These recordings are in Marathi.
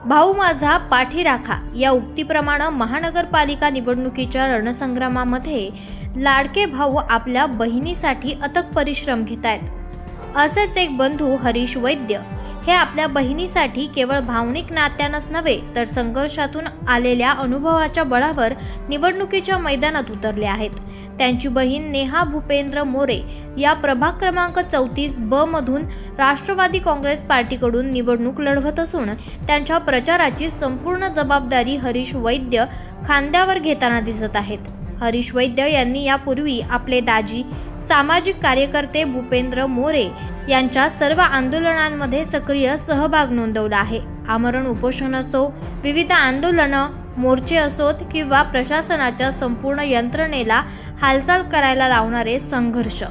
भाऊ माझा पाठी राखा या उक्तीप्रमाणे महानगरपालिका निवडणुकीच्या रणसंग्रामामध्ये लाडके भाऊ आपल्या बहिणीसाठी अथक परिश्रम घेत आहेत। असेच एक बंधू हरीश वैद्य हे आपल्या बहिणीसाठी केवळ भावनिक नात्यानेच नव्हे तर संघर्षातून आलेल्या अनुभवाच्या बळावर निवडणुकीच्या मैदानात उतरले आहेत। त्यांची बहीण नेहा भूपेंद्र मोरे या प्रभाग क्रमांक 34 ब मधून राष्ट्रवादी काँग्रेस पार्टीकडून निवडणूक लढवत असून त्यांच्या प्रचाराची संपूर्ण जबाबदारी हरीश वैद्य खांद्यावर घेताना दिसत आहेत। हरीश वैद्य यांनी यापूर्वी आपले दाजी सामाजिक कार्यकर्ते भूपेंद्र मोरे यांच्या सर्व आंदोलनांमध्ये सक्रिय सहभाग नोंदवला आहे। आमरण उपोषण असो, विविध आंदोलनं, मोर्चे असोत किंवा प्रशासनाच्या संपूर्ण यंत्रणेला हालचाल करायला लावणारे संघर्ष,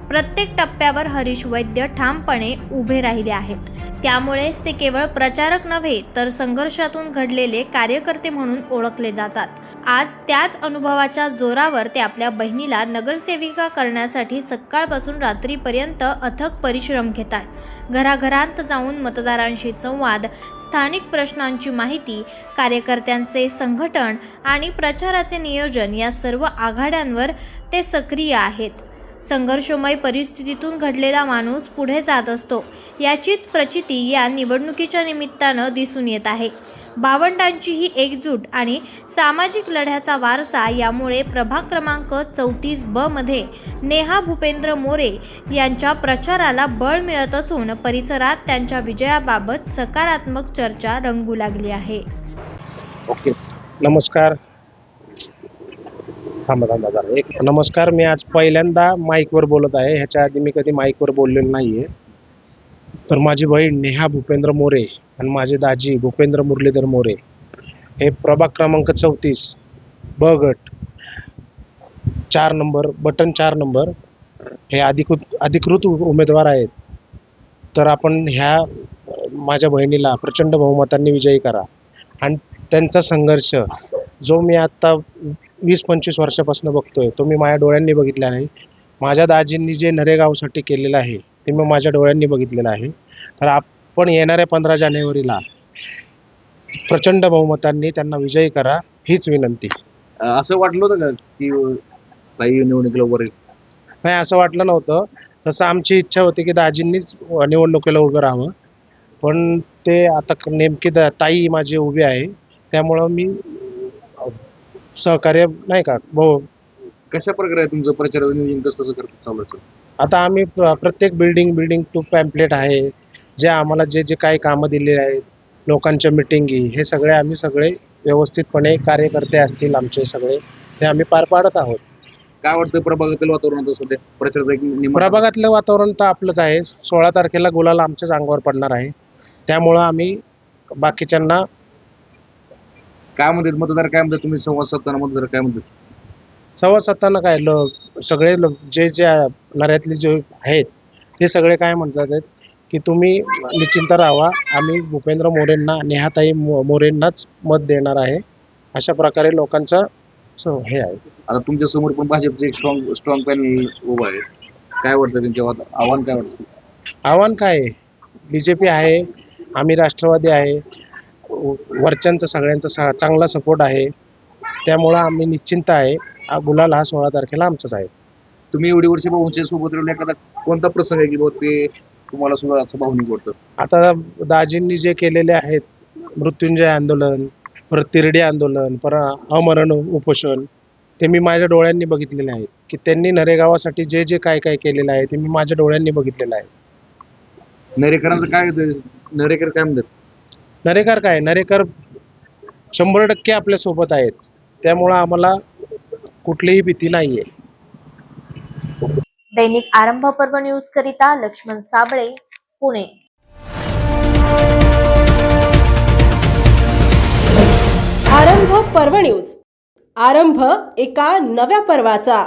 प्रत्येक टप्प्यावर हरीश वैद्य ठामपणे उभे राहिले आहेत। त्यामुळेच ते केवळ प्रचारक नव्हे तर संघर्षातून घडलेले कार्यकर्ते म्हणून ओळखले जातात। आज त्याच अनुभवाच्या जोरावर ते आपल्या बहिणीला नगरसेविका करण्यासाठी सकाळपासून रात्रीपर्यंत अथक परिश्रम घेतात। घराघरांत जाऊन मतदारांशी संवाद, स्थानिक प्रश्नांची माहिती, कार्यकर्त्यांचे संघटन आणि प्रचाराचे नियोजन या सर्व आघाड्यांवर ते सक्रिय आहेत। संघर्षमय परिस्थितीतून घडलेला माणूस पुढे जात असतो याचीच प्रचिती या निवडणुकीच्या निमित्तानं दिसून येत आहे। भावंडांची ही एकजूट आणि सामाजिक लढ्याचा वारसा यामुळे प्रभाग क्रमांक 34 ब मध्ये नेहा भूपेंद्र मोरे यांच्या प्रचाराला बळ मिळत असून परिसरात त्यांच्या विजयाबाबत सकारात्मक चर्चा रंगू लागली आहे। ओके, नमस्कार। नमस्कार, मी आज पहिल्यांदा माईकवर बोलत आहे। ह्याच्या आधी मी कधी माईकवर बोललेलो नाहीये। तर माझी बहीण नेहा भूपेंद्र मोरे आणि माझे दाजी भूपेंद्र मुरलीधर मोरे हे प्रभाग क्रमांक 34 ब गट 4 नंबर बटन 4 नंबर हे अधिकृत उमेदवार आहेत। तर आपण ह्या माझ्या बहिणीला प्रचंड बहुमतांनी विजयी करा आणि त्यांचा संघर्ष जो मी आता 20-25 वर्षापासून बघतोय तो मी माझ्या डोळ्यांनी बघितला आहे। माझ्या दाजींनी जे नरेगावसाठी केलेलं आहे ते मी माझ्या डोळ्यांनी बघितलेलं आहे। तर आपण येणाऱ्या 15 जानेवारीला प्रचंड बहुमतांनी त्यांना विजयी करा हीच विनंती। असं वाटलं होतं का की काही निवडणुकीला उभं राहील? नाही, असं वाटलं नव्हतं। तसं आमची इच्छा होती की दाजींनीच निवडणुकीला उभं राहावं, पण ते आता नेमकी ताई माझी उभी आहे त्यामुळं मी सहकार्य नाही का कशा प्रकारे आहे तुमचं प्रचार नियोजन कसं करत चालू आहे? आता आम्ही प्रत्येक बिल्डिंग टू पॅम्पलेट आहे, जे आम्हाला जे काही कामं दिलेले आहेत, लोकांच्या मिटिंगी, हे सगळे आम्ही व्यवस्थितपणे कार्यकर्ते असतील आमचे सगळे ते आम्ही पार पाडत आहोत। काय वाटतं प्रभागातील वातावरण आता सध्या प्रचार? प्रभागातलं वातावरण तर आपलंच आहे। 16 तारखेला गुलाल आमच्याच अंगावर पडणार आहे, त्यामुळं आम्ही बाकीच्यांना काय म्हणतात मतदार, काय म्हणतात तुम्ही संवाद साधताना मतदार काय म्हणतात? संवाद साधताना काय सगळे जे नऱ्यातले जे आहेत ते सगळे काय म्हणतात की तुम्ही निश्चिंत राहावा, आम्ही भूपेंद्र मोरेंना, नेहाताई मोरेंनाच मत देणार आहे, अशा प्रकारे लोकांचा हे आहे। आता तुमच्या समोर पण भाजपचे स्ट्रॉंग पॅनल उभं आहे, काय वाटतं त्यांच्या आव्हान? काय वाटतं आव्हान काय आहे? BJP आहे, आम्ही राष्ट्रवादी आहे, वरच्यांचा सगळ्यांचा चांगला सपोर्ट आहे, त्यामुळं आम्ही निश्चिंत आहे। गुलाल हा 16 तारखेला आमचाच आहे। तुम्ही एवढी वर्ष भाऊंच्या सोबत राहिला, एखादा कोणता प्रसंग आहे की बाबा ते तुम्हाला सुद्धा असं भावनिक वाटतं? आता दाजींनी जे केलेले आहेत, मृत्युंजय आंदोलन, परत तिरडी आंदोलन, परत अमरण उपोषण, ते मी माझ्या डोळ्यांनी बघितलेले आहेत की त्यांनी नरेगावासाठी जे काय केलेलं आहे ते मी माझ्या डोळ्यांनी बघितलेलं आहे। नरेकरांचं काय? नरेकर काय म्हणतात? नरेकर 100% आपल्या सोबत आहेत, त्यामुळं आम्हाला कुठलीही भीती नाहीये। दैनिक आरंभ पर्व न्यूज करिता लक्ष्मण साबळे, पुणे। आरंभ पर्व न्यूज, आरंभ एका नव्या पर्वाचा।